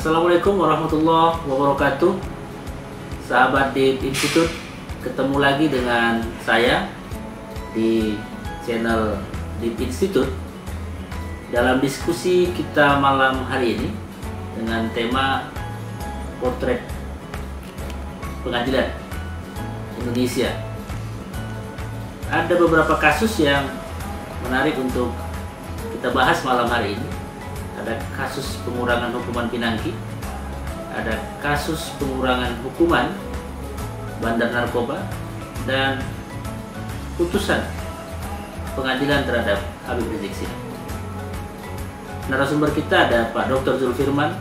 Assalamualaikum warahmatullahi wabarakatuh. Sahabat Deep Institute, ketemu lagi dengan saya di channel Deep Institute dalam diskusi kita malam hari ini dengan tema potret pengadilan Indonesia. Ada beberapa kasus yang menarik untuk kita bahas malam hari ini. Ada kasus pengurangan hukuman Pinangki, ada kasus pengurangan hukuman bandar narkoba, dan putusan pengadilan terhadap Habib Rizik Syihab. Narasumber kita ada Pak Dr. Zulfirman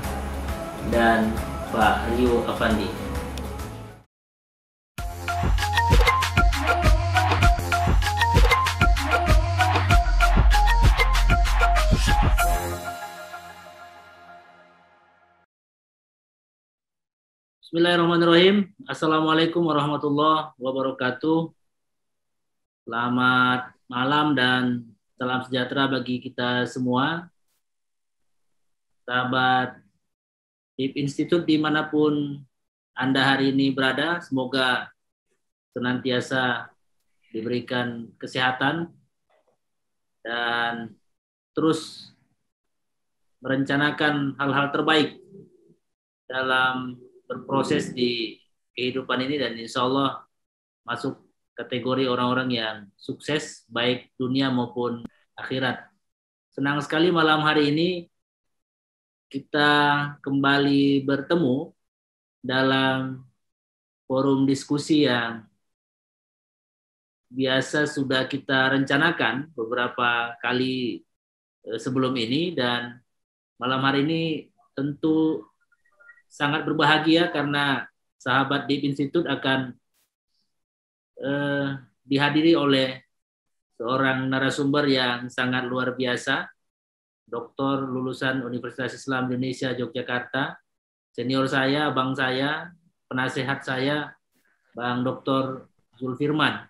dan Pak Rio Afandi. Bismillahirrahmanirrahim. Assalamualaikum warahmatullahi wabarakatuh. Selamat malam dan salam sejahtera bagi kita semua. Sahabat Deep Institute dimanapun Anda hari ini berada, semoga senantiasa diberikan kesehatan dan terus merencanakan hal-hal terbaik dalam berproses di kehidupan ini, dan insya Allah masuk kategori orang-orang yang sukses baik dunia maupun akhirat. Senang sekali malam hari ini kita kembali bertemu dalam forum diskusi yang biasa sudah kita rencanakan beberapa kali sebelum ini, dan malam hari ini tentu sangat berbahagia karena sahabat Deep Institute akan dihadiri oleh seorang narasumber yang sangat luar biasa, doktor lulusan Universitas Islam Indonesia Yogyakarta, senior saya, abang saya, penasehat saya, Bang Dr. Zulfirman,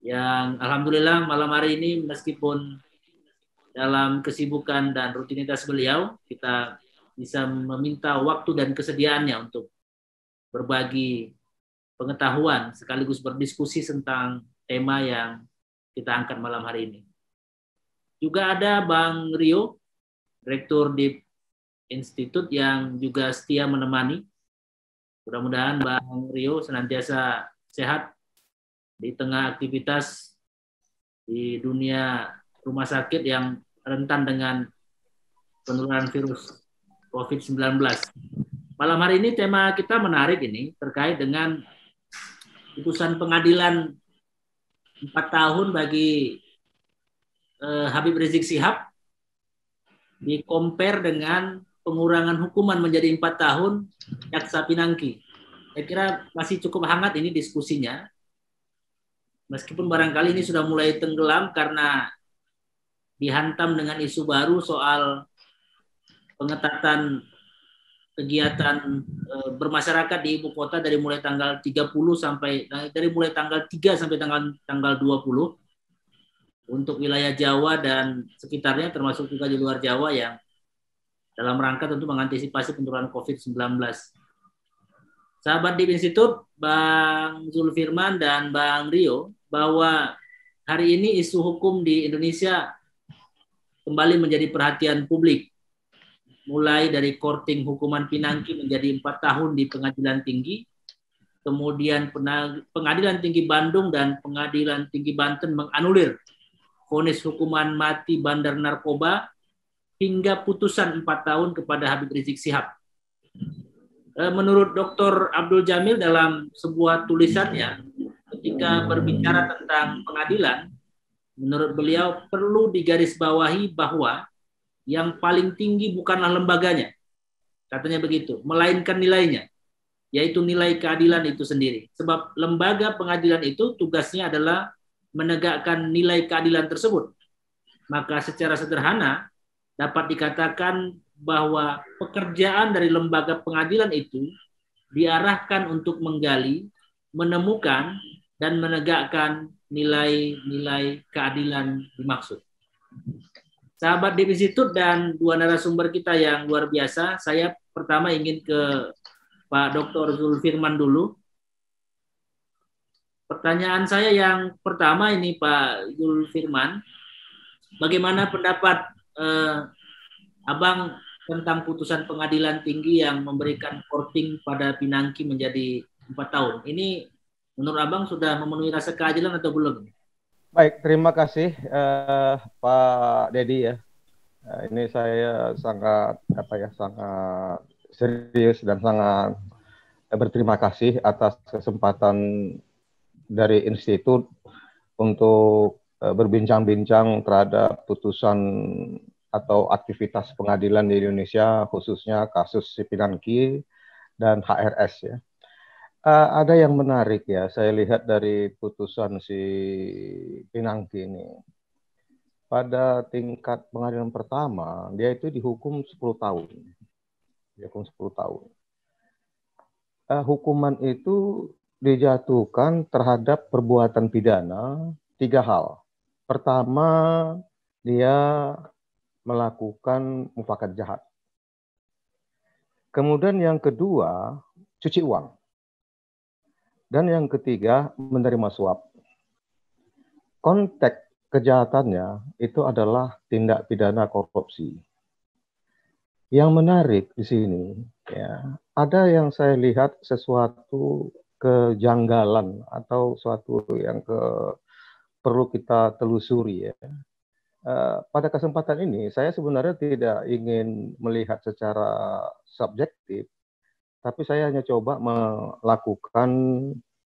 yang alhamdulillah malam hari ini meskipun dalam kesibukan dan rutinitas beliau, kita bisa meminta waktu dan kesediaannya untuk berbagi pengetahuan sekaligus berdiskusi tentang tema yang kita angkat malam hari ini. Juga ada Bang Rio, Direktur Deep Institute yang juga setia menemani. Mudah-mudahan Bang Rio senantiasa sehat di tengah aktivitas di dunia rumah sakit yang rentan dengan penularan virus COVID-19. Malam hari ini tema kita menarik ini terkait dengan putusan pengadilan 4 tahun bagi Habib Rizik Syihab di-compare dengan pengurangan hukuman menjadi 4 tahun Jaksa Pinangki. Saya kira masih cukup hangat ini diskusinya. Meskipun barangkali ini sudah mulai tenggelam karena dihantam dengan isu baru soal pengetatan kegiatan bermasyarakat di ibu kota dari mulai tanggal 3 sampai 20 untuk wilayah Jawa dan sekitarnya, termasuk juga di luar Jawa, yang dalam rangka tentu mengantisipasi penularan COVID-19. Sahabat Deep Institute, Bang Zulfirman dan Bang Rio, bahwa hari ini isu hukum di Indonesia kembali menjadi perhatian publik. Mulai dari korting hukuman Pinangki menjadi 4 tahun di Pengadilan Tinggi, kemudian Pengadilan Tinggi Bandung dan Pengadilan Tinggi Banten menganulir vonis hukuman mati bandar narkoba, hingga putusan 4 tahun kepada Habib Rizik Syihab. Menurut Dr. Abdul Jamil dalam sebuah tulisannya, ketika berbicara tentang pengadilan, menurut beliau perlu digarisbawahi bahwa yang paling tinggi bukanlah lembaganya, katanya begitu, melainkan nilainya, yaitu nilai keadilan itu sendiri. Sebab lembaga pengadilan itu tugasnya adalah menegakkan nilai keadilan tersebut. Maka secara sederhana dapat dikatakan bahwa pekerjaan dari lembaga pengadilan itu diarahkan untuk menggali, menemukan, dan menegakkan nilai-nilai keadilan dimaksud. sahabat Depositut dan dua narasumber kita yang luar biasa. Saya pertama ingin ke Pak Dr. Zulfirman dulu. Pertanyaan saya yang pertama ini Pak Zulfirman, bagaimana pendapat Abang tentang putusan pengadilan tinggi yang memberikan voting pada Pinangki menjadi 4 tahun? Ini menurut Abang sudah memenuhi rasa keadilan atau belum? Baik, terima kasih Pak Dedi ya. Ini saya sangat sangat serius dan sangat berterima kasih atas kesempatan dari institut untuk berbincang-bincang terhadap putusan atau aktivitas pengadilan di Indonesia, khususnya kasus si Pinangki dan HRS ya. Ada yang menarik ya, saya lihat dari putusan si Pinangki ini. Pada tingkat pengadilan pertama, dia itu dihukum 10 tahun. Dihukum 10 tahun. Hukuman itu dijatuhkan terhadap perbuatan pidana 3 hal. Pertama, dia melakukan mufakat jahat. Kemudian yang kedua, cuci uang. Dan yang ketiga, menerima suap. Konteks kejahatannya itu adalah tindak pidana korupsi. Yang menarik di sini, ya, ada yang saya lihat sesuatu kejanggalan atau suatu yang perlu kita telusuri ya. Pada kesempatan ini saya sebenarnya tidak ingin melihat secara subjektif, tapi saya hanya coba melakukan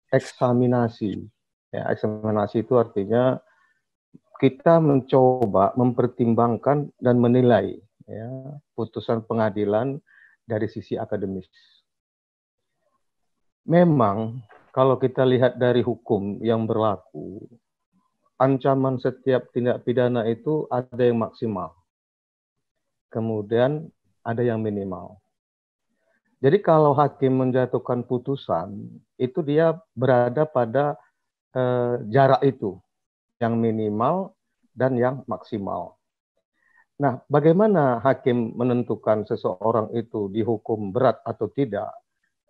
eksaminasi. Ya, eksaminasi itu artinya kita mencoba mempertimbangkan dan menilai ya, putusan pengadilan dari sisi akademis. Memang kalau kita lihat dari hukum yang berlaku, ancaman setiap tindak pidana itu ada yang maksimal, kemudian ada yang minimal. Jadi kalau hakim menjatuhkan putusan, itu dia berada pada jarak itu, yang minimal dan yang maksimal. Nah, bagaimana hakim menentukan seseorang itu dihukum berat atau tidak?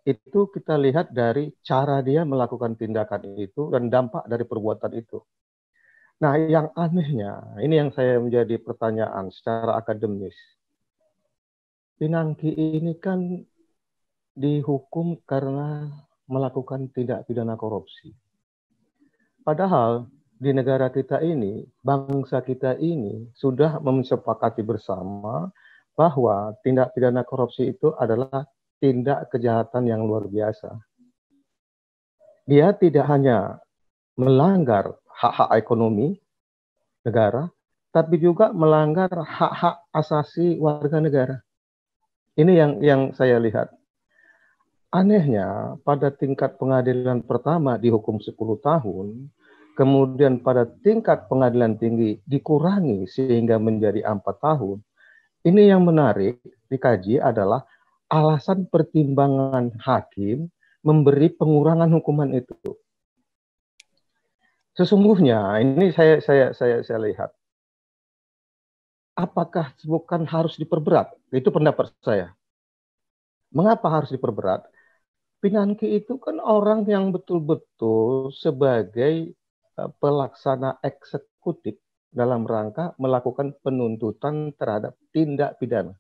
Itu kita lihat dari cara dia melakukan tindakan itu dan dampak dari perbuatan itu. Nah, yang anehnya, ini yang saya menjadi pertanyaan secara akademis. Pinangki ini kan dihukum karena melakukan tindak pidana korupsi. Padahal di negara kita ini, bangsa kita ini sudah mensepakati bersama bahwa tindak pidana korupsi itu adalah tindak kejahatan yang luar biasa. Dia tidak hanya melanggar hak-hak ekonomi negara, tapi juga melanggar hak-hak asasi warga negara. Ini yang saya lihat. Anehnya, pada tingkat pengadilan pertama dihukum 10 tahun, kemudian pada tingkat pengadilan tinggi dikurangi sehingga menjadi 4 tahun. Ini yang menarik dikaji adalah alasan pertimbangan hakim memberi pengurangan hukuman itu. Sesungguhnya ini saya lihat. Apakah bukan harus diperberat? Itu pendapat saya. Mengapa harus diperberat? Pinangki itu kan orang yang betul-betul sebagai pelaksana eksekutif dalam rangka melakukan penuntutan terhadap tindak pidana.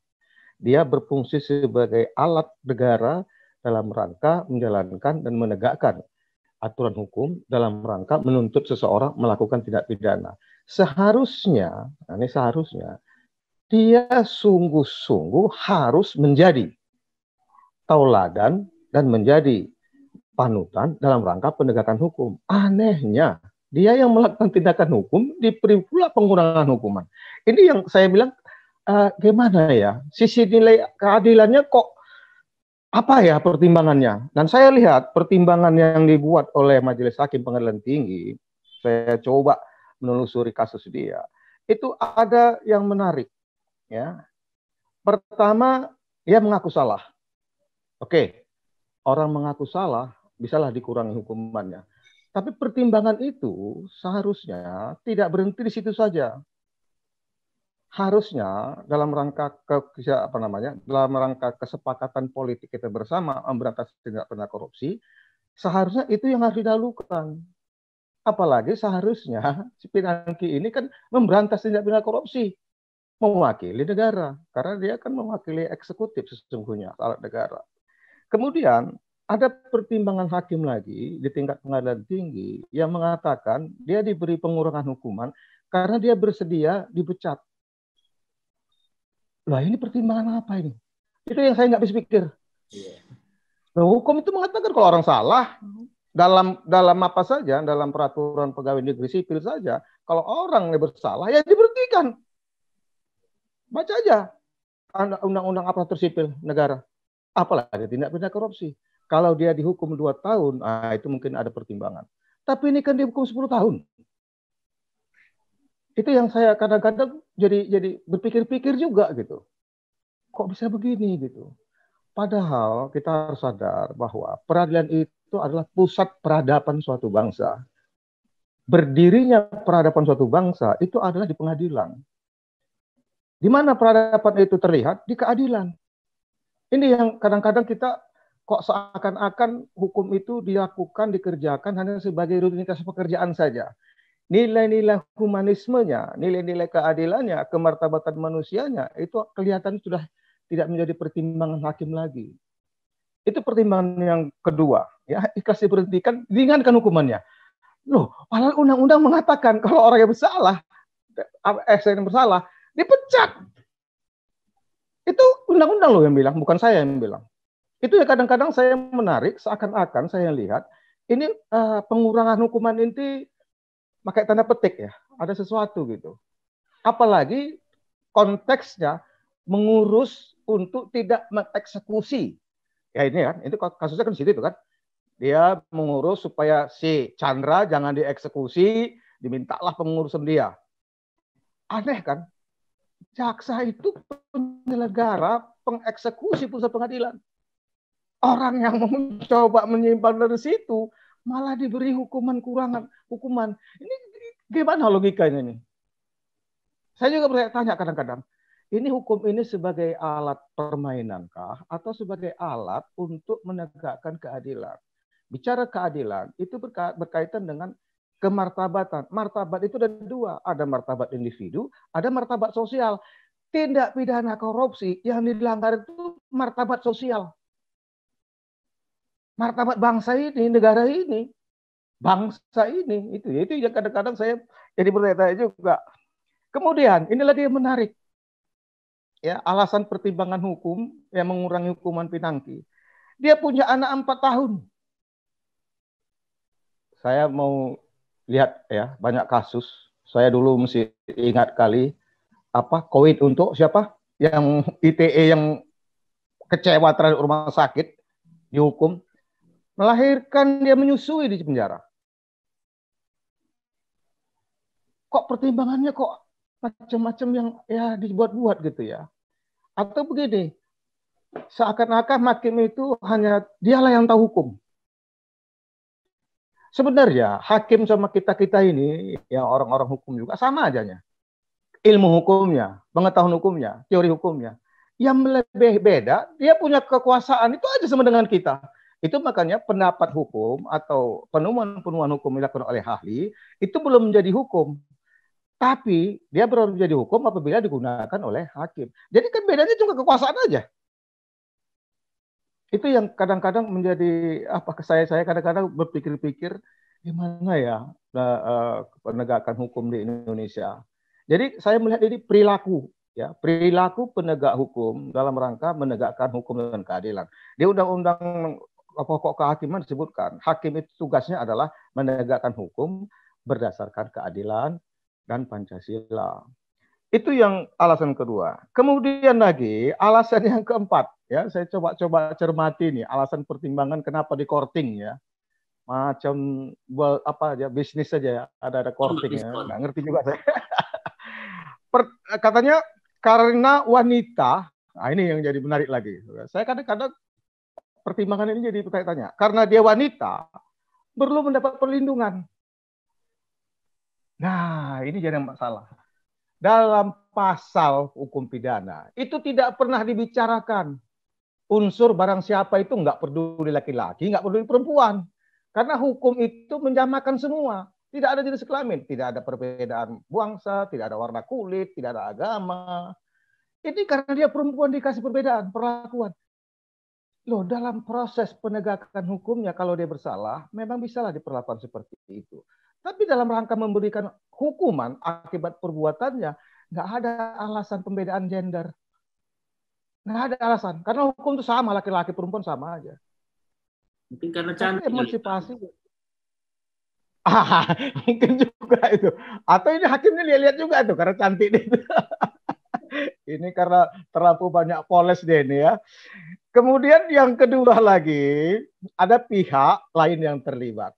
Dia berfungsi sebagai alat negara dalam rangka menjalankan dan menegakkan aturan hukum dalam rangka menuntut seseorang melakukan tindak pidana. Seharusnya dia sungguh-sungguh harus menjadi tauladan dan menjadi panutan dalam rangka penegakan hukum. Anehnya, dia yang melakukan tindakan hukum diberi pula pengurangan hukuman. Ini yang saya bilang, gimana ya? Sisi nilai keadilannya kok apa ya pertimbangannya? Dan saya lihat pertimbangan yang dibuat oleh Majelis Hakim Pengadilan Tinggi, saya coba menelusuri kasus dia, itu ada yang menarik. Ya, pertama, dia mengaku salah. Oke, orang mengaku salah, bisalah dikurangi hukumannya. Tapi pertimbangan itu seharusnya tidak berhenti di situ saja. harusnya dalam rangka dalam rangka kesepakatan politik kita bersama memberantas tindak pidana korupsi, seharusnya itu yang harus didahulukan. Apalagi seharusnya si Pinangki ini kan memberantas tindak pidana korupsi, mewakili negara, karena dia kan mewakili eksekutif sesungguhnya alat negara. Kemudian ada pertimbangan hakim lagi di tingkat pengadilan tinggi yang mengatakan dia diberi pengurangan hukuman karena dia bersedia dipecat. Lah ini pertimbangan apa ini? Itu yang saya nggak bisa pikir. Nah, hukum itu mengatakan kalau orang salah dalam apa saja, dalam peraturan pegawai negeri sipil saja, kalau orang bersalah ya diberhentikan. Baca aja undang-undang aparatur sipil negara. Apalagi tindak pidana korupsi. Kalau dia dihukum 2 tahun, itu mungkin ada pertimbangan. Tapi ini kan dihukum 10 tahun. Itu yang saya kadang-kadang jadi berpikir-pikir juga gitu. Kok bisa begini gitu. Padahal kita harus sadar bahwa peradilan itu adalah pusat peradaban suatu bangsa. Berdirinya peradaban suatu bangsa itu adalah di pengadilan. Di mana peradaban itu terlihat? Di keadilan. Ini yang kadang-kadang kita kok seakan-akan hukum itu dilakukan, dikerjakan hanya sebagai rutinitas pekerjaan saja. Nilai-nilai humanismenya, nilai-nilai keadilannya, kemartabatan manusianya, itu kelihatan sudah tidak menjadi pertimbangan hakim lagi. Itu pertimbangan yang kedua. Ya, ikhlas diberhentikan, ringankan hukumannya. Loh, padahal undang-undang mengatakan kalau orang yang bersalah, dipecat. Itu undang-undang loh yang bilang, bukan saya yang bilang. Itu ya kadang-kadang saya menarik, seakan-akan saya lihat, ini pengurangan hukuman inti pakai tanda petik ya, ada sesuatu gitu. Apalagi konteksnya mengurus untuk tidak mengeksekusi. Ya ini kan, itu kasusnya kan di situ kan. Dia mengurus supaya si Chandra jangan dieksekusi, dimintalah pengurusan dia. Aneh kan? Jaksa itu penyelenggara pengeksekusi putusan pengadilan. Orang yang mencoba menyimpang dari situ malah diberi hukuman. Ini gimana logikanya ini? Saya juga bertanya kadang-kadang, ini hukum ini sebagai alat permainankah atau sebagai alat untuk menegakkan keadilan? Bicara keadilan itu berkaitan dengan kemartabatan. Martabat itu ada 2, ada martabat individu, ada martabat sosial. Tindak pidana korupsi yang dilanggar itu martabat sosial. Martabat bangsa ini, negara ini, bangsa ini, itu yang kadang-kadang saya jadi bertanya juga. Kemudian inilah dia menarik, ya alasan pertimbangan hukum yang mengurangi hukuman Pinangki. Dia punya anak 4 tahun. Saya mau lihat ya banyak kasus. Saya dulu mesti ingat kali COVID untuk siapa? Yang ITE yang kecewa terhadap rumah sakit dihukum. Melahirkan dia menyusui di penjara. Kok pertimbangannya kok macam-macam yang ya dibuat-buat gitu ya. Atau begini, seakan-akan hakim itu hanya dialah yang tahu hukum. Sebenarnya hakim sama kita-kita ini, yang orang-orang hukum juga sama ajanya. Ilmu hukumnya, pengetahuan hukumnya, teori hukumnya. Yang lebih beda, dia punya kekuasaan itu aja sama dengan kita. Itu makanya pendapat hukum atau penemuan-penemuan hukum dilakukan oleh ahli itu belum menjadi hukum. Tapi dia baru menjadi hukum apabila digunakan oleh hakim. Jadi kan bedanya cuma kekuasaan aja. Itu yang kadang-kadang menjadi saya kadang-kadang berpikir-pikir gimana ya penegakan hukum di Indonesia. Jadi saya melihat ini perilaku penegak hukum dalam rangka menegakkan hukum dan keadilan. Di Undang-Undang Pokok Kehakiman disebutkan hakim itu tugasnya adalah menegakkan hukum berdasarkan keadilan dan Pancasila. Itu yang alasan kedua. Kemudian lagi alasan yang keempat, ya saya coba cermati nih alasan pertimbangan kenapa di courting ya. Macam bisnis saja ya, ada courting ya. Nggak ngerti juga saya. Katanya karena wanita, nah ini yang jadi menarik lagi. Saya kadang-kadang pertimbangan ini jadi bertanya-tanya. Karena dia wanita, perlu mendapat perlindungan. Nah, ini jadi masalah. dalam pasal hukum pidana itu tidak pernah dibicarakan unsur barang siapa itu nggak peduli laki-laki, nggak peduli perempuan. Karena hukum itu menjamakan semua. Tidak ada jenis kelamin, tidak ada perbedaan bangsa, tidak ada warna kulit, tidak ada agama. Ini karena dia perempuan dikasih perbedaan perlakuan. Loh, dalam proses penegakan hukumnya kalau dia bersalah, memang bisalah diperlakukan seperti itu. Tapi dalam rangka memberikan hukuman akibat perbuatannya, nggak ada alasan pembedaan gender. Nggak ada alasan. Karena hukum itu sama, laki-laki perempuan sama aja. Mungkin karena Tapi cantik. emansipasi. Mungkin juga itu. Atau ini hakimnya lihat juga tuh, karena cantik itu. Ini karena terlalu banyak poles dia ini ya. Kemudian yang kedua lagi, ada pihak lain yang terlibat.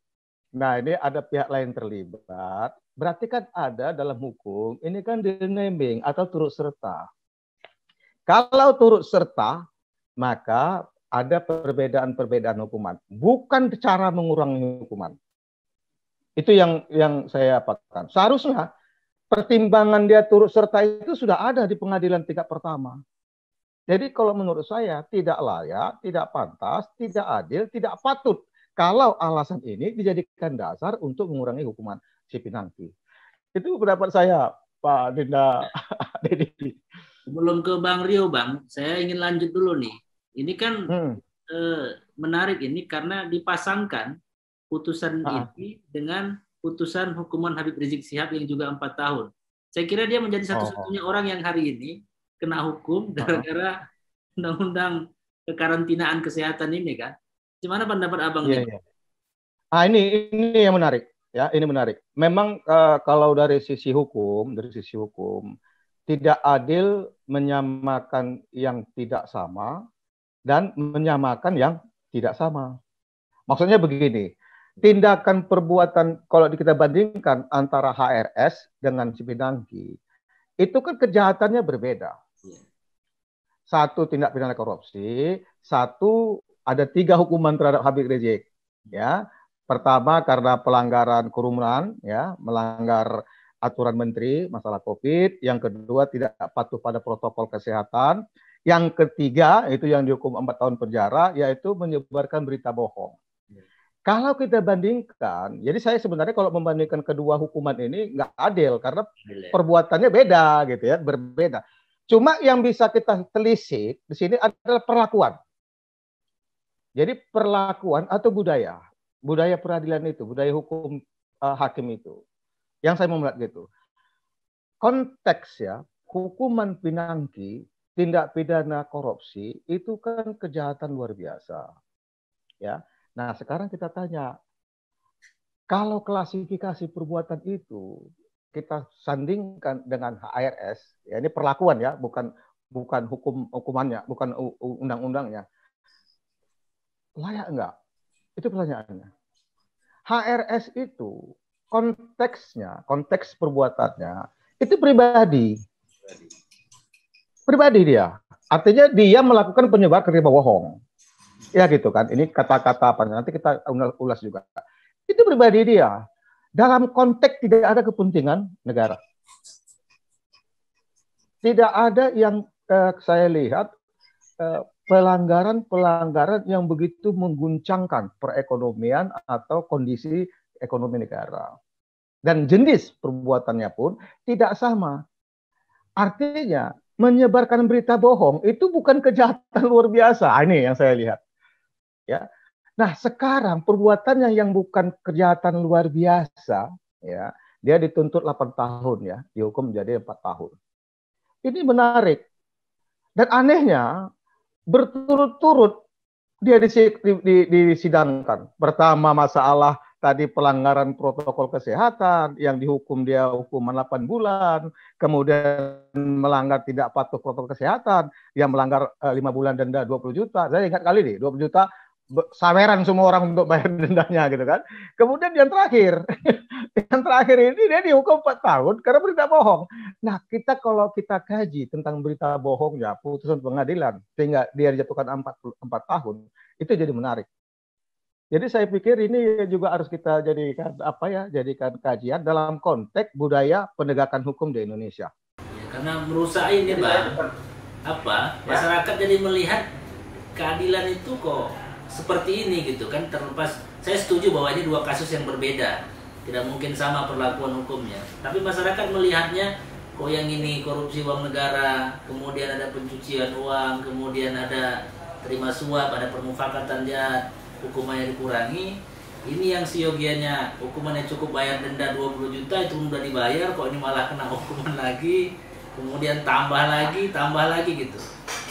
Nah, ini ada pihak lain terlibat. Berarti kan ada dalam hukum, ini kan denaming atau turut serta. Kalau turut serta, maka ada perbedaan-perbedaan hukuman. Bukan cara mengurangi hukuman. Itu yang saya apakan. Seharusnya pertimbangan dia turut serta itu sudah ada di pengadilan tingkat pertama. Jadi kalau menurut saya tidak layak, tidak pantas, tidak adil, tidak patut kalau alasan ini dijadikan dasar untuk mengurangi hukuman si pinangki. Itu pendapat saya, Pak Dinda. Sebelum ke Bang Rio, Bang, saya ingin lanjut dulu nih. Ini kan menarik ini karena dipasangkan putusan ini dengan putusan hukuman Habib Rizik Syihab yang juga 4 tahun. Saya kira dia menjadi satu-satunya orang yang hari ini kena hukum gara-gara undang-undang kekarantinaan kesehatan ini kan. Gimana pendapat Abang ini? Ini yang menarik ya, ini menarik. Memang kalau dari sisi hukum tidak adil menyamakan yang tidak sama dan menyamakan yang tidak sama. Maksudnya begini, tindakan perbuatan kalau kita bandingkan antara HRS dengan si pinangki, itu kan kejahatannya berbeda. Satu tindak pidana korupsi, satu ada 3 hukuman terhadap Habib Rizik. Ya, pertama karena pelanggaran kerumunan, ya, melanggar aturan menteri masalah COVID. Yang kedua tidak patuh pada protokol kesehatan. Yang ketiga itu yang dihukum 4 tahun penjara, yaitu menyebarkan berita bohong. Kalau kita bandingkan, jadi saya sebenarnya kalau membandingkan kedua hukuman ini nggak adil karena perbuatannya beda gitu ya, berbeda. Cuma yang bisa kita telisik di sini adalah perlakuan. Jadi perlakuan atau budaya peradilan itu, budaya hukum hakim itu. Yang saya mau melihat gitu. Konteks ya, hukuman pinangki, tindak pidana korupsi itu kan kejahatan luar biasa. Ya. Nah, sekarang kita tanya, kalau klasifikasi perbuatan itu kita sandingkan dengan HRS, ya ini perlakuan ya, bukan hukumannya, bukan undang-undangnya. Layak enggak? Itu pertanyaannya. HRS itu konteksnya, konteks perbuatannya itu pribadi. Pribadi dia. Artinya dia melakukan penyebar berita bohong. Ya gitu kan. Ini kata-kata apa? Nanti kita ulas juga. Itu pribadi dia. Dalam konteks tidak ada kepentingan negara. Tidak ada yang saya lihat pelanggaran-pelanggaran yang begitu mengguncangkan perekonomian atau kondisi ekonomi negara. Dan jenis perbuatannya pun tidak sama. Artinya menyebarkan berita bohong itu bukan kejahatan luar biasa. Ini yang saya lihat. Ya. Nah, sekarang perbuatannya yang bukan kejahatan luar biasa, ya, dia dituntut 8 tahun ya, dihukum menjadi 4 tahun. Ini menarik. Dan anehnya, berturut-turut dia disidangkan. Pertama masalah tadi pelanggaran protokol kesehatan, yang dihukum dia hukuman 8 bulan, kemudian melanggar tidak patuh protokol kesehatan, yang melanggar 5 bulan denda 20 juta. Saya ingat kali nih, 20 juta saweran semua orang untuk bayar dendanya gitu kan. Kemudian yang terakhir ini dia dihukum 4 tahun karena berita bohong. Nah, kalau kita kaji tentang berita bohongnya, putusan pengadilan sehingga dia dijatuhkan 4 tahun, itu jadi menarik. Jadi saya pikir ini juga harus kita jadikan kajian dalam konteks budaya penegakan hukum di Indonesia. Karena merusak ini Bang, masyarakat jadi melihat keadilan itu kok seperti ini gitu kan. Terlepas, saya setuju bahwa ini dua kasus yang berbeda, tidak mungkin sama perlakuan hukumnya, tapi masyarakat melihatnya kok yang ini korupsi uang negara, kemudian ada pencucian uang, kemudian ada terima suap, ada permufakatan jahat, hukumannya dikurangi. Ini yang siogianya hukumannya cukup bayar denda 20 juta itu udah dibayar, kok ini malah kena hukuman lagi, kemudian tambah lagi gitu.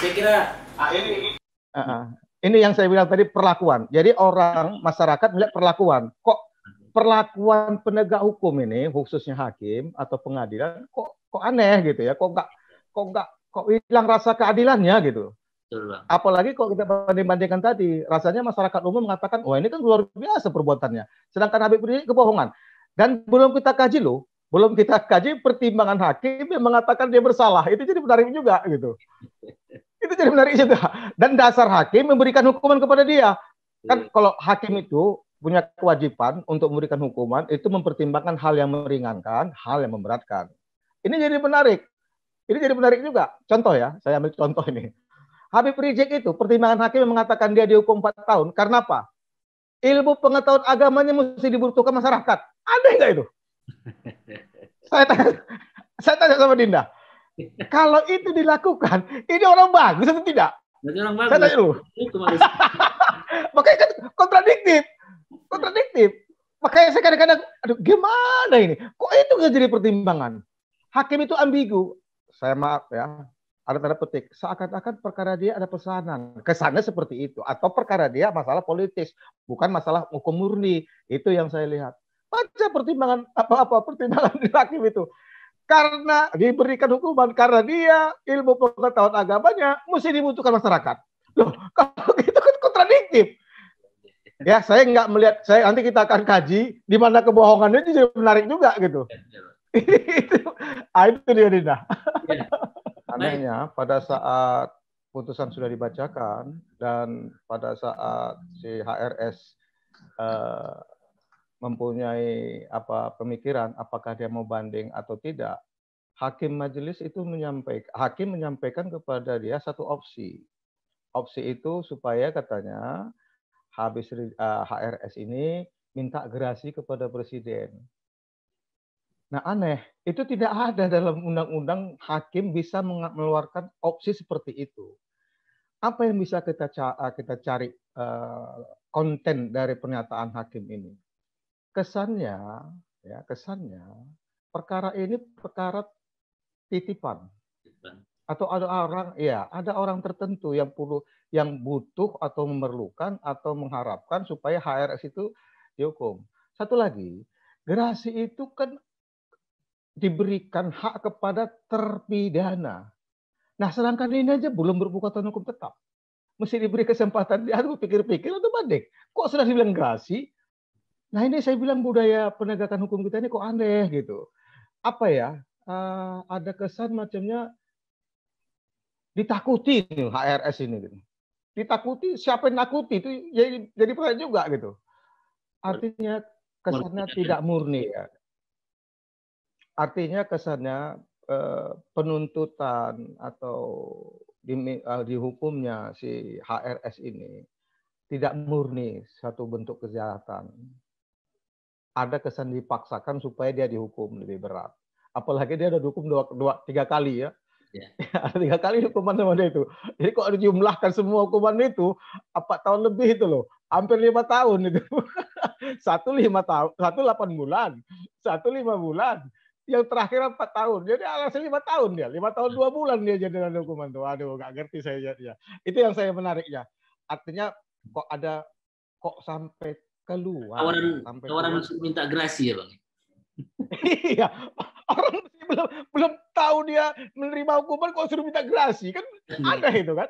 Saya kira ini yang saya bilang tadi, perlakuan. Jadi orang masyarakat melihat perlakuan. Kok perlakuan penegak hukum ini, khususnya hakim atau pengadilan, kok aneh gitu ya? Kok hilang rasa keadilannya gitu. Apalagi kalau kita banding-bandingkan tadi, rasanya masyarakat umum mengatakan, wah ini kan luar biasa perbuatannya. Sedangkan Habib Rizik kebohongan. Dan belum kita kaji loh, belum kita kaji pertimbangan hakim yang mengatakan dia bersalah. Itu jadi menarik juga gitu. Itu jadi menarik juga. Dan dasar hakim memberikan hukuman kepada dia. Kan kalau hakim itu punya kewajiban untuk memberikan hukuman, itu mempertimbangkan hal yang meringankan, hal yang memberatkan. Ini jadi menarik. Ini jadi menarik juga. Contoh ya, saya ambil contoh ini. Habib Rizik itu, pertimbangan hakim yang mengatakan dia dihukum 4 tahun. Karena apa? Ilmu pengetahuan agamanya mesti dibutuhkan masyarakat. Ada nggak itu? Saya tanya sama Dinda. Kalau itu dilakukan, ini orang bagus atau tidak? Orang bagus. Saya tanya dulu. Makanya kan kontradiktif. Makanya saya kadang-kadang, aduh gimana ini? Kok itu nggak jadi pertimbangan? Hakim itu ambigu. Saya maaf ya, ada tanda petik. Seakan-akan perkara dia ada pesanan. Kesannya seperti itu. Atau perkara dia masalah politis, bukan masalah hukum murni. Itu yang saya lihat. Baca pertimbangan pertimbangan di hakim itu. Karena diberikan hukuman karena dia ilmu pengetahuan agamanya mesti dibutuhkan masyarakat. Loh, kalau gitu kan kontradiktif. Ya, saya nggak melihat. Nanti kita akan kaji di mana kebohongannya itu jadi menarik juga gitu. Itu dia Dinda. Anehnya pada saat putusan sudah dibacakan dan pada saat si HRS mempunyai pemikiran apakah dia mau banding atau tidak, hakim majelis itu menyampaikan kepada dia satu opsi. Opsi itu supaya katanya HRS ini minta gerasi kepada presiden. Nah aneh, itu tidak ada dalam undang-undang hakim bisa mengeluarkan opsi seperti itu. Apa yang bisa kita cari konten dari pernyataan hakim ini? Kesannya perkara ini perkara titipan. Atau ada orang tertentu yang butuh atau memerlukan atau mengharapkan supaya HRS itu dihukum. Satu lagi, gerasi itu kan diberikan hak kepada terpidana. Nah, sedangkan ini aja belum berkekuatan hukum tetap. Mesti diberi kesempatan dia pikir-pikir atau banding. Kok sudah dibilang gerasi? Nah, ini saya bilang budaya penegakan hukum kita ini kok aneh gitu. Apa ya? Ada kesan macamnya ditakuti nih HRS ini gitu. Ditakuti, siapa yang nakuti itu jadi pertanyaan juga gitu. Artinya kesannya tidak murni ya. Artinya kesannya penuntutan atau dihukumnya si HRS ini tidak murni satu bentuk kejahatan. Ada kesan dipaksakan supaya dia dihukum lebih berat. Apalagi dia ada dihukum 3 kali ya. Ada 3 kali hukuman sama dia itu. Jadi kok dijumlahkan semua hukuman itu 4 tahun lebih itu loh. Hampir 5 tahun itu. 1 5 tahun, 1 8 bulan, 1 5 bulan. Yang terakhir 4 tahun. Jadi alasan 5 tahun dia. 5 tahun 2 bulan dia jadi dalam hukuman tuh. Aduh, nggak ngerti saya ya. Itu yang saya menariknya. Artinya kok sampai keluar. Tawaran minta gerasi ya Bang. Iya. Orang belum tahu dia menerima hukuman kok suruh minta gerasi. Kan aneh itu kan.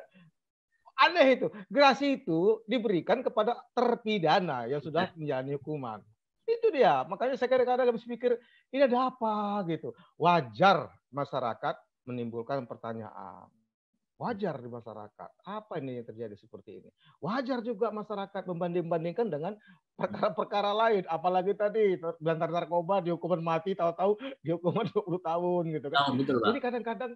Aneh itu. Gerasi itu diberikan kepada terpidana yang sudah menjalani hukuman. Itu dia. Makanya saya kadang-kadang habis pikir, ini ada apa gitu. Wajar masyarakat menimbulkan pertanyaan. Wajar di masyarakat. Apa ini yang terjadi seperti ini? Wajar juga masyarakat membanding-bandingkan dengan perkara-perkara lain. Apalagi tadi belantar narkoba dihukuman mati, tahu-tahu dihukuman 20 tahun gitu kan. Oh, betul, Pak. Jadi kadang-kadang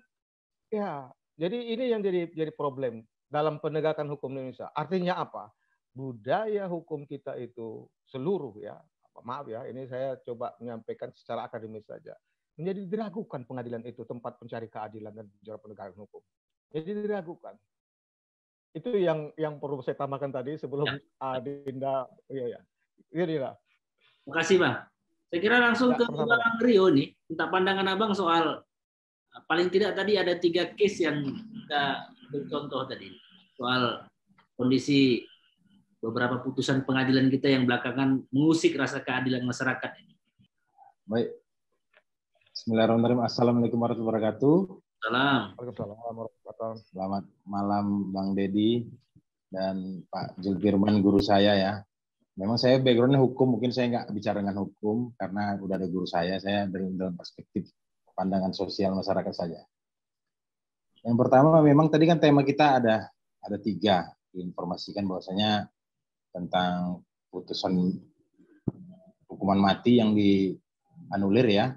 ya, jadi ini yang jadi problem dalam penegakan hukum Indonesia. Artinya apa? Budaya hukum kita itu seluruh ya, maaf ya, ini saya coba menyampaikan secara akademis saja. Menjadi diragukan pengadilan itu tempat pencari keadilan dan penegakan hukum. Jadi diragukan. Itu yang perlu saya tambahkan tadi sebelum Dinda. Iya ya. Ini lah. Terima kasih, Bang. Saya kira langsung Ya, ke sama-sama. Bang Rio nih. Minta pandangan Abang soal paling tidak tadi ada 3 case yang kita contoh tadi. Soal kondisi beberapa putusan pengadilan kita yang belakangan mengusik rasa keadilan masyarakat ini. Baik. Bismillahirrahmanirrahim. Assalamualaikum warahmatullahi wabarakatuh. Salam. Selamat malam Bang Dedi dan Pak Zulfirman, guru saya ya. Memang saya backgroundnya hukum, mungkin saya nggak bicara dengan hukum karena udah ada guru saya dalam perspektif pandangan sosial masyarakat saja. Yang pertama memang tadi kan tema kita ada 3, diinformasikan bahwasanya tentang putusan hukuman mati yang dianulir ya,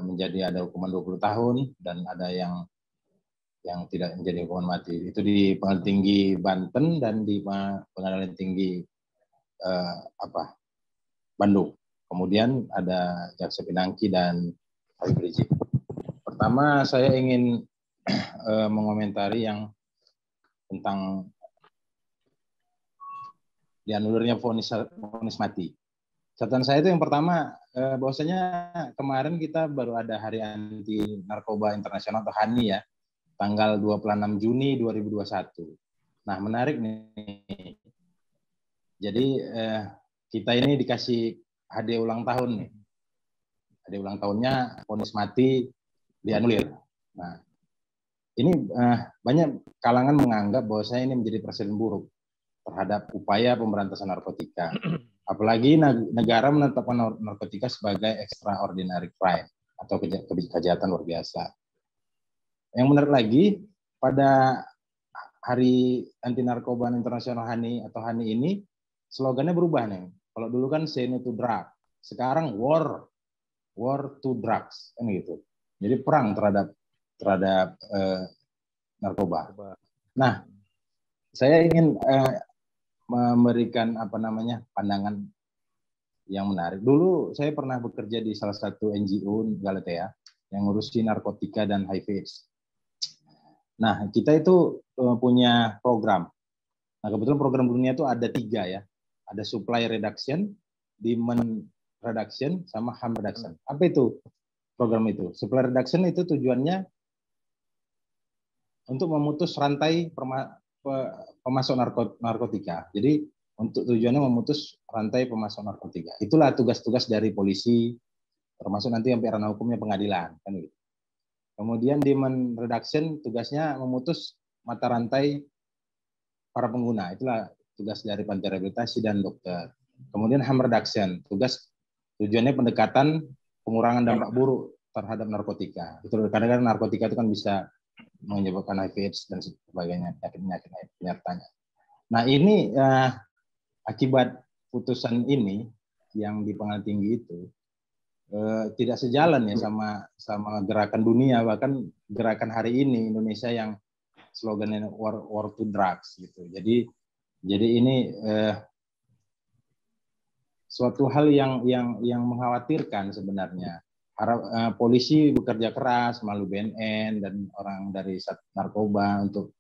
menjadi ada hukuman 20 tahun dan ada yang tidak menjadi hukuman mati. Itu di Pengadilan Tinggi Banten dan di Pengadilan Tinggi Bandung. Kemudian ada Jaksa Pinangki dan Habib Rizik. Pertama saya ingin mengomentari yang tentang dianulirnya vonis mati. Catatan saya itu yang pertama, bahwasanya kemarin kita baru ada Hari Anti Narkoba Internasional atau HANI ya, tanggal 26 Juni 2021. Nah, menarik nih. Jadi kita ini dikasih hadiah ulang tahun nih. Hadiah ulang tahunnya vonis mati dianulir. Nah, ini banyak kalangan menganggap bahwasanya ini menjadi presiden buruk terhadap upaya pemberantasan narkotika. Apalagi negara menetapkan narkotika sebagai extraordinary crime atau kejahatan luar biasa. Yang menarik lagi, pada Hari Anti Narkoba Internasional HANI atau HANI ini, slogannya berubah nih. Kalau dulu kan say no to drug, sekarang war to drugs, kan gitu. Jadi perang terhadap narkoba. Nah, saya ingin memberikan pandangan yang menarik. Dulu saya pernah bekerja di salah satu NGO Galatea yang ngurusi narkotika dan HIV/AIDS. Nah, kita itu punya program. Nah, kebetulan program dunia itu ada 3 ya. Ada supply reduction, demand reduction, sama harm reduction. Apa itu program itu? Supply reduction itu tujuannya untuk memutus rantai pemasok narkotika. Jadi untuk tujuannya memutus rantai pemasok narkotika. Itulah tugas-tugas dari polisi, termasuk nanti sampai ranah hukumnya pengadilan, kan gitu. Kemudian demand reduction tugasnya memutus mata rantai para pengguna. Itulah tugas dari panti rehabilitasi dan dokter. Kemudian harm reduction, tujuannya pendekatan pengurangan dampak buruk terhadap narkotika. Itu kadang-kadang narkotika itu kan bisa menyebabkan HIV/AIDS dan sebagainya, penyakit penyertanya. Nah, ini akibat putusan ini yang di Pengadilan Tinggi itu tidak sejalan ya sama gerakan dunia, bahkan gerakan hari ini Indonesia yang slogannya war to drugs gitu. Jadi ini suatu hal yang mengkhawatirkan sebenarnya. Polisi bekerja keras melalui BNN dan orang dari narkoba untuk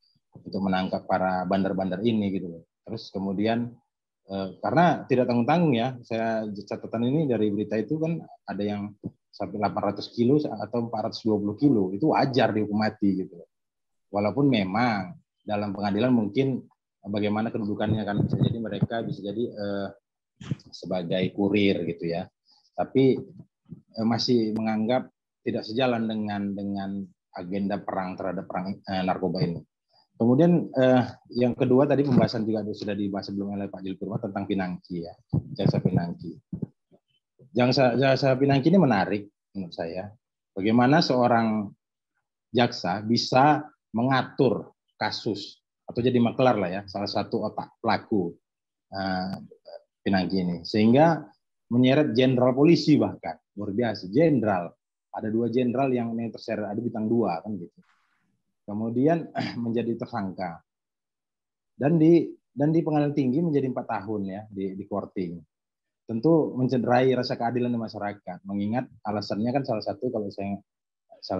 menangkap para bandar-bandar ini gitu. Terus kemudian karena tidak tanggung-tanggung ya, saya catatan ini dari berita itu kan ada yang sampai 800 kilo atau 420 kilo, itu wajar dihukum mati gitu. Walaupun memang dalam pengadilan mungkin bagaimana kedudukannya kan, bisa jadi mereka bisa jadi sebagai kurir gitu ya, tapi masih menganggap tidak sejalan dengan agenda perang terhadap narkoba ini. Kemudian yang kedua tadi pembahasan juga sudah dibahas sebelumnya oleh Pak Zulfirman tentang Pinangki ya, Jaksa Pinangki. Jaksa Pinangki ini menarik menurut saya. Bagaimana seorang jaksa bisa mengatur kasus atau jadi makelar lah ya, salah satu otak pelaku Pinangki ini, sehingga menyeret jenderal polisi, bahkan luar biasa, jenderal, ada 2 jenderal yang terseret, ada bintang 2 kan gitu, kemudian menjadi tersangka dan di pengadilan tinggi menjadi 4 tahun ya di courting. Tentu mencederai rasa keadilan di masyarakat, mengingat alasannya kan salah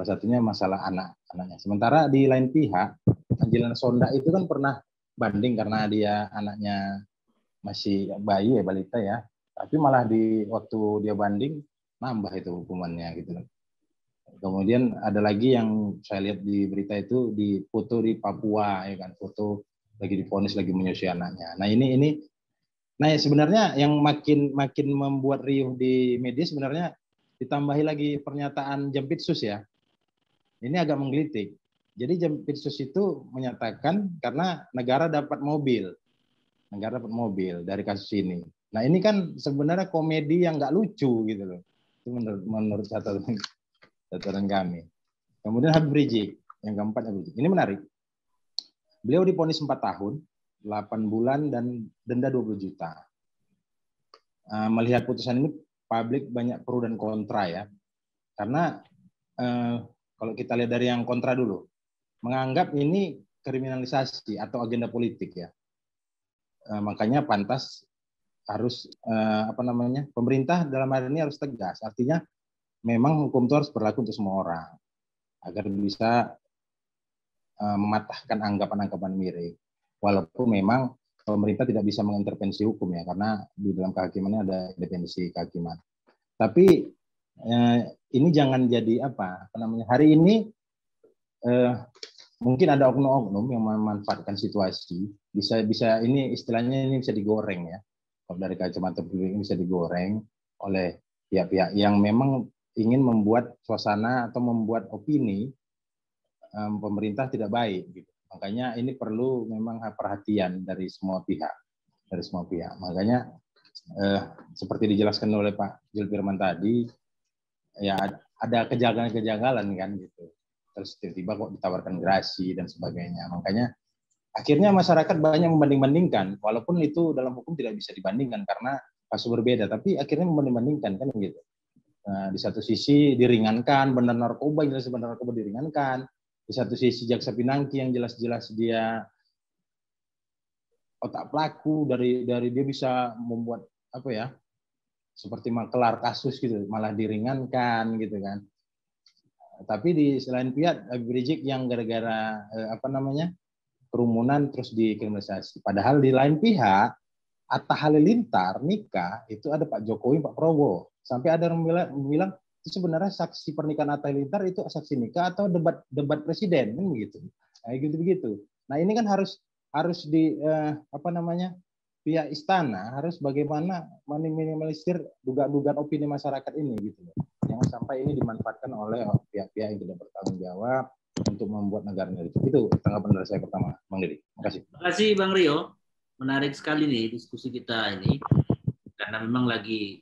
satunya masalah anaknya. Sementara di lain pihak, Angelina Sonda itu kan pernah banding karena dia anaknya masih bayi ya, balita ya, tapi malah di waktu dia banding nambah itu hukumannya gitu. Kemudian ada lagi yang saya lihat di berita itu, di foto di Papua ya kan, foto lagi divonis lagi menyusui anaknya. Nah ini nah sebenarnya yang makin membuat riuh di media sebenarnya ditambahi lagi pernyataan Jampitsus ya. Ini agak menggelitik. Jadi Jampitsus itu menyatakan karena negara dapat mobil dari kasus ini. Nah ini kan sebenarnya komedi yang nggak lucu gitu loh. Itu menurut catatan kami. Kemudian Habib Rizik, yang keempat Habib Rizik. Ini menarik. Beliau divonis 4 tahun, 8 bulan dan denda 20 juta. Melihat putusan ini, publik banyak pro dan kontra ya. Karena kalau kita lihat dari yang kontra dulu, menganggap ini kriminalisasi atau agenda politik ya. Makanya pantas harus pemerintah dalam hal ini harus tegas. Artinya memang hukum itu harus berlaku untuk semua orang agar bisa mematahkan anggapan-anggapan miring. Walaupun memang pemerintah tidak bisa mengintervensi hukum ya, karena di dalam kehakimannya ada independensi kehakiman. Tapi ini jangan jadi hari ini mungkin ada oknum-oknum yang memanfaatkan situasi, bisa ini istilahnya ini bisa digoreng ya. Kalau dari kacamata publik ini bisa digoreng oleh pihak-pihak yang memang ingin membuat suasana atau membuat opini pemerintah tidak baik gitu. Makanya ini perlu memang perhatian dari semua pihak. Makanya seperti dijelaskan oleh Pak Jul Firman tadi, ya ada kejanggalan-kejanggalan kan gitu. Terus tiba-tiba kok ditawarkan gerasi dan sebagainya. Makanya akhirnya masyarakat banyak membanding-bandingkan, walaupun itu dalam hukum tidak bisa dibandingkan karena kasus berbeda, tapi akhirnya membanding-bandingkan kan gitu. Nah, di satu sisi diringankan, benar narkoba diringankan. Di satu sisi jaksa Pinangki yang jelas-jelas dia otak pelaku, dari dia bisa membuat seperti makelar kasus gitu, malah diringankan gitu kan. Tapi di selain pihak Habib Rizik yang gara-gara kerumunan terus dikriminalisasi. Padahal di lain pihak Atta Halilintar nikah itu ada Pak Jokowi, Pak Prabowo. Sampai ada yang bilang itu sebenarnya saksi pernikahan Atta Halilintar itu saksi nikah atau debat presiden kan begitu. Kayak gitu-begitu. Nah, ini kan harus di pihak istana harus bagaimana meminimalisir dugaan opini masyarakat ini gitu. Jangan sampai ini dimanfaatkan oleh pihak-pihak yang tidak bertanggung jawab untuk membuat negara ini. Itu tanggapan dari saya pertama, Bang Didi. Terima kasih. Terima kasih Bang Rio. Menarik sekali nih diskusi kita ini karena memang lagi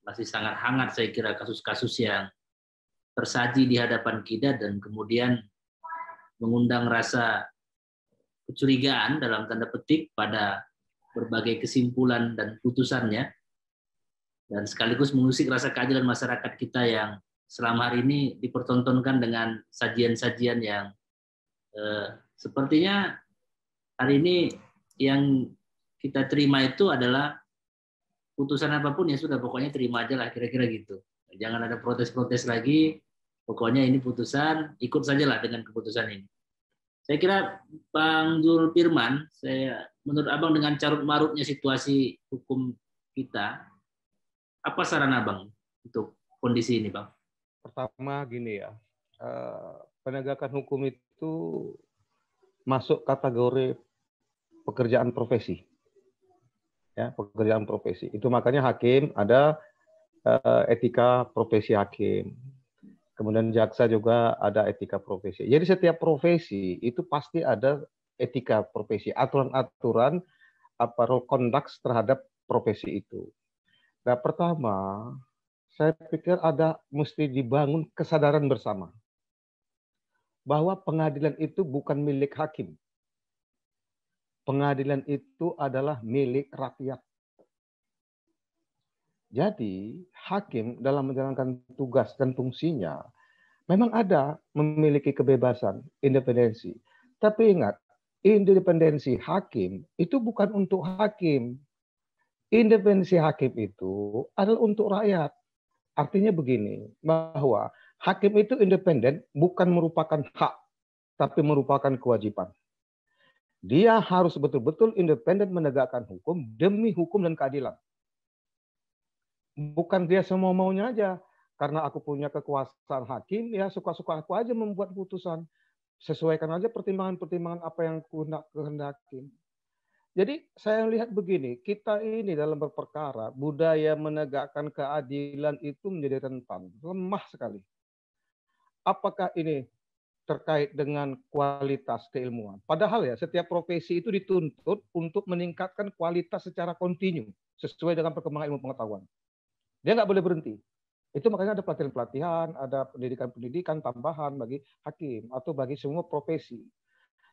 masih sangat hangat saya kira kasus-kasus yang tersaji di hadapan kita dan kemudian mengundang rasa kecurigaan dalam tanda petik pada berbagai kesimpulan dan putusannya dan sekaligus mengusik rasa keadilan masyarakat kita yang selama hari ini dipertontonkan dengan sajian-sajian yang sepertinya hari ini yang kita terima itu adalah putusan apapun ya sudah, pokoknya terima aja lah, kira-kira gitu. Jangan ada protes-protes lagi, pokoknya ini putusan, ikut saja lah dengan keputusan ini. Saya kira Bang Jul Firman, menurut Abang dengan carut-marutnya situasi hukum kita, apa saran Abang untuk kondisi ini, Bang? Pertama gini ya, penegakan hukum itu masuk kategori pekerjaan profesi. Ya, pekerjaan profesi. Itu makanya hakim ada etika profesi hakim. Kemudian jaksa juga ada etika profesi. Jadi setiap profesi itu pasti ada etika profesi, aturan-aturan rule conduct terhadap profesi itu. Nah, pertama, saya pikir mesti dibangun kesadaran bersama. bahwa pengadilan itu bukan milik hakim. Pengadilan itu adalah milik rakyat. Jadi, hakim dalam menjalankan tugas dan fungsinya memang ada memiliki kebebasan, independensi. Tapi ingat, independensi hakim itu bukan untuk hakim. Independensi hakim itu adalah untuk rakyat. Artinya begini, bahwa hakim itu independen bukan merupakan hak, tapi merupakan kewajiban. Dia harus betul-betul independen menegakkan hukum demi hukum dan keadilan. Bukan dia semau-maunya aja. Karena aku punya kekuasaan hakim, ya suka-suka aku aja membuat putusan. Sesuaikan aja pertimbangan-pertimbangan apa yang kehendaki. Jadi saya lihat begini, kita ini dalam berperkara, budaya menegakkan keadilan itu menjadi rentan, lemah sekali. Apakah ini terkait dengan kualitas keilmuan? Padahal ya setiap profesi itu dituntut untuk meningkatkan kualitas secara kontinu sesuai dengan perkembangan ilmu pengetahuan. Dia nggak boleh berhenti. Itu makanya ada pelatihan-pelatihan, ada pendidikan-pendidikan tambahan bagi hakim atau bagi semua profesi.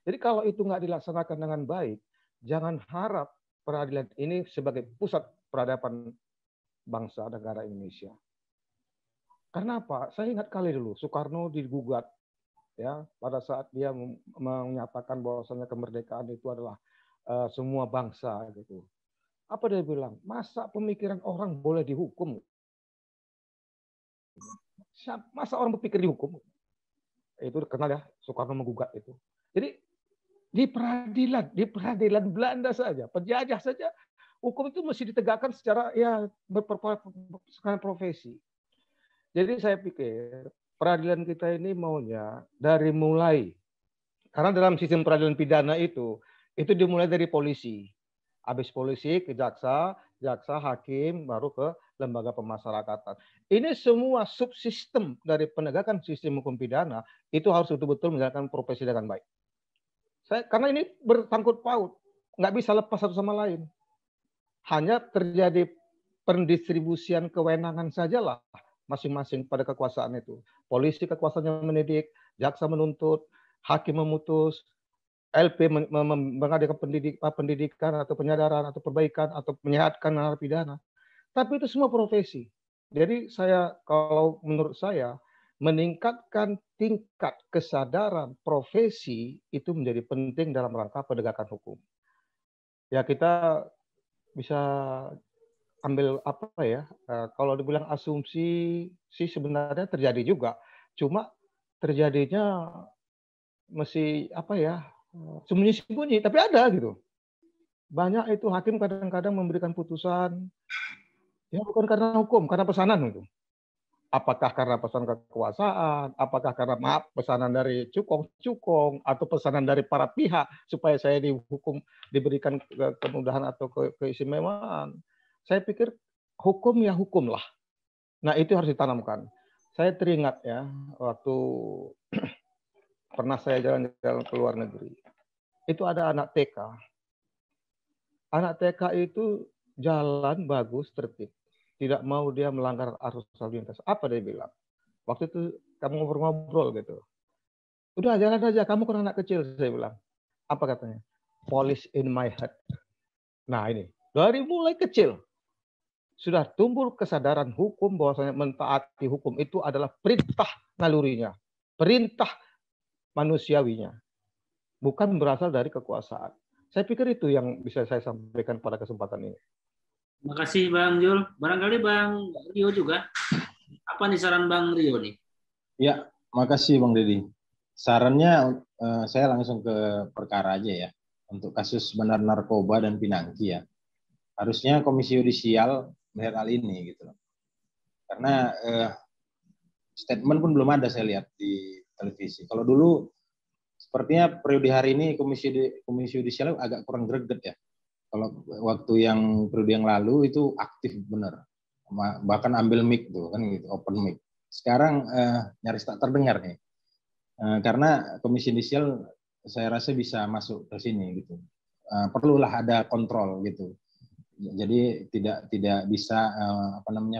Jadi kalau itu nggak dilaksanakan dengan baik, jangan harap peradilan ini sebagai pusat peradaban bangsa negara Indonesia. Karena apa? Saya ingat kali dulu Soekarno digugat ya pada saat dia menyatakan bahwasanya kemerdekaan itu adalah semua bangsa gitu. Apa dia bilang? Masa pemikiran orang boleh dihukum? Masa orang berpikir dihukum? Itu kenal ya, Soekarno menggugat itu. Jadi di peradilan Belanda saja, penjajah saja, hukum itu mesti ditegakkan secara ya berprofesi profesi. Jadi saya pikir peradilan kita ini maunya dari mulai, karena dalam sistem peradilan pidana itu dimulai dari polisi. Habis polisi ke jaksa, hakim, baru ke lembaga pemasyarakatan. Ini semua subsistem dari penegakan sistem hukum pidana itu harus betul-betul menjalankan profesi dengan baik. Karena ini bersangkut paut, nggak bisa lepas satu sama lain. Hanya terjadi pendistribusian kewenangan sajalah masing-masing pada kekuasaan itu. Polisi kekuasaannya mendidik, jaksa menuntut, hakim memutus, LP mengadakan pendidikan atau penyadaran atau perbaikan atau menyehatkan narapidana. Tapi itu semua profesi. Jadi kalau menurut saya meningkatkan tingkat kesadaran profesi itu menjadi penting dalam rangka penegakan hukum. Ya kita bisa ambil apa ya? Kalau dibilang asumsi sih sebenarnya terjadi juga. Cuma terjadinya masih apa ya? Sembunyi-sembunyi, tapi ada gitu. Banyak itu hakim kadang-kadang memberikan putusan ya bukan karena hukum, karena pesanan itu. Apakah karena pesanan kekuasaan, apakah karena pesanan dari cukong, atau pesanan dari para pihak supaya saya dihukum, diberikan kemudahan atau keistimewaan. Saya pikir hukum ya hukum lah. Nah itu harus ditanamkan. Saya teringat ya waktu pernah saya jalan-jalan ke luar negeri. Itu ada anak TK. Anak TK itu jalan bagus, tertib. Tidak mau dia melanggar arus lalu lintas. Apa dia bilang? Waktu itu kamu ngobrol-ngobrol gitu. Udah jalan aja, kamu kan anak kecil, saya bilang. Apa katanya? Polish in my head. Nah ini, dari mulai kecil sudah tumbuh kesadaran hukum bahwasanya mentaati hukum itu adalah perintah nalurinya, perintah manusiawinya, bukan berasal dari kekuasaan. Saya pikir itu yang bisa saya sampaikan pada kesempatan ini. Terima kasih Bang Jul. Barangkali Bang Rio juga. Apa nih saran Bang Rio nih? Ya, makasih Bang Deddy. Sarannya saya langsung ke perkara aja ya. Untuk kasus benar narkoba dan pinangki ya. Harusnya Komisi Yudisial melihat hal ini gitu. Karena statement pun belum ada saya lihat di televisi. Kalau dulu sepertinya periode hari ini Komisi Yudisial agak kurang greget ya. Kalau waktu yang periode yang lalu itu aktif benar, bahkan ambil mic tuh kan gitu, open mic. Sekarang nyaris tak terdengar nih, karena Komisi Yudisial saya rasa bisa masuk ke sini gitu. Perlulah ada kontrol gitu. Jadi tidak bisa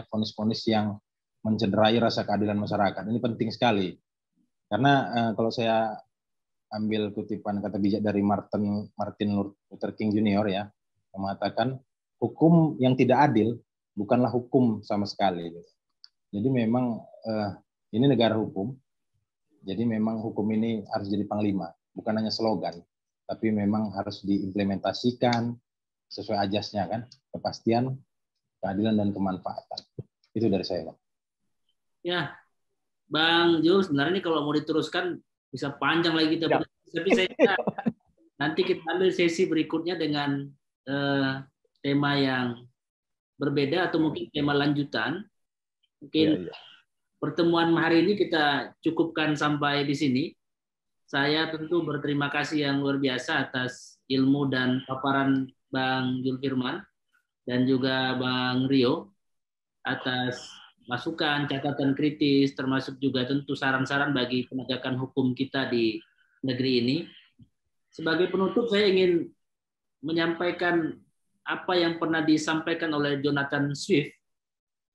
vonis-vonis yang mencederai rasa keadilan masyarakat. Ini penting sekali Karena kalau saya ambil kutipan kata bijak dari Martin Luther King Jr. ya, yang mengatakan hukum yang tidak adil bukanlah hukum sama sekali. Jadi memang ini negara hukum, jadi memang hukum ini harus jadi panglima, bukan hanya slogan, tapi memang harus diimplementasikan sesuai ajasnya kan, kepastian, keadilan dan kemanfaatan. Itu dari saya, Bang. Ya, Bang Jul, sebenarnya ini kalau mau diteruskan bisa panjang lagi kita. Ya. Tapi saya kira nanti kita ambil sesi berikutnya dengan tema yang berbeda atau mungkin tema lanjutan. Mungkin pertemuan hari ini kita cukupkan sampai di sini. Saya tentu berterima kasih yang luar biasa atas ilmu dan paparan Bang Jul Firman dan juga Bang Rio atas masukan, catatan kritis, termasuk juga tentu saran-saran bagi penegakan hukum kita di negeri ini. Sebagai penutup, saya ingin menyampaikan apa yang pernah disampaikan oleh Jonathan Swift,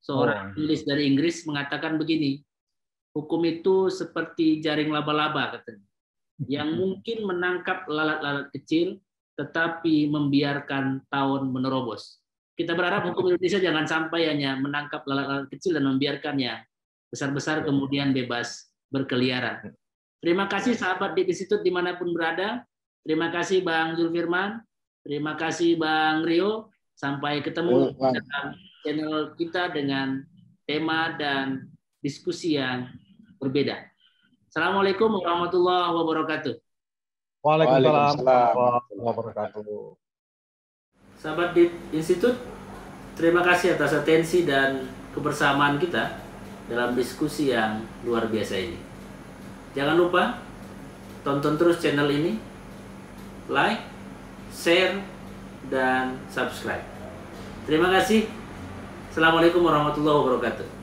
seorang penulis dari Inggris, mengatakan begini, hukum itu seperti jaring laba-laba, katanya, yang mungkin menangkap lalat-lalat kecil, tetapi membiarkan tawon menerobos. Kita berharap hukum Indonesia jangan sampai hanya menangkap lalat-lalat kecil dan membiarkannya besar-besar kemudian bebas berkeliaran. Terima kasih sahabat Deep Institute dimanapun berada. Terima kasih Bang Jul Firman. Terima kasih Bang Rio. Sampai ketemu dalam channel kita dengan tema dan diskusi yang berbeda. Assalamualaikum warahmatullahi wabarakatuh. Waalaikumsalam warahmatullahi wabarakatuh. Sahabat Deep Institute, terima kasih atas atensi dan kebersamaan kita dalam diskusi yang luar biasa ini. Jangan lupa tonton terus channel ini, like, share, dan subscribe. Terima kasih. Assalamualaikum warahmatullahi wabarakatuh.